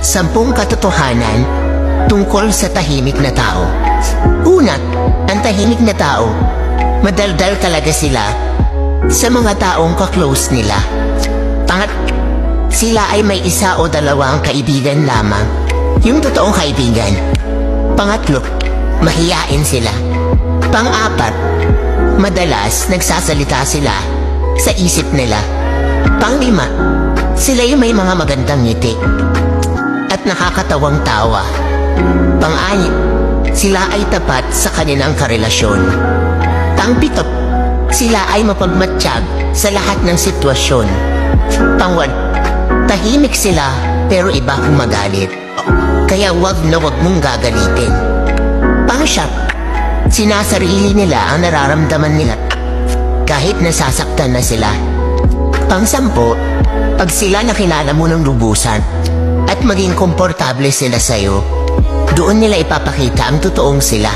10 katotohanan tungkol sa tahimik na tao. Una, ang tahimik na tao, madaldal talaga sila sa mga taong ka-close nila. Sila ay may 1 o 2 kaibigan lamang, yung totoong kaibigan. Pangatlo, mahiyain sila. Pang-4, madalas nagsasalita sila sa isip nila. Pang-5, sila yung may mga magandang ngiti at nakakatawang tawa. Pang-6, sila ay tapat sa kanilang karelasyon. Pang-7, sila ay mapagmatsyag sa lahat ng sitwasyon. Pang-8, tahimik sila pero iba kung magalit. Kaya wag na wag mong gagalitin. Pang-7, sinasarili nila ang nararamdaman nila kahit nasasaktan na sila. Pang-10, pag sila nakilala mo ng lubusan at maging komportable sila sa'yo, doon nila ipapakita ang totoong sila.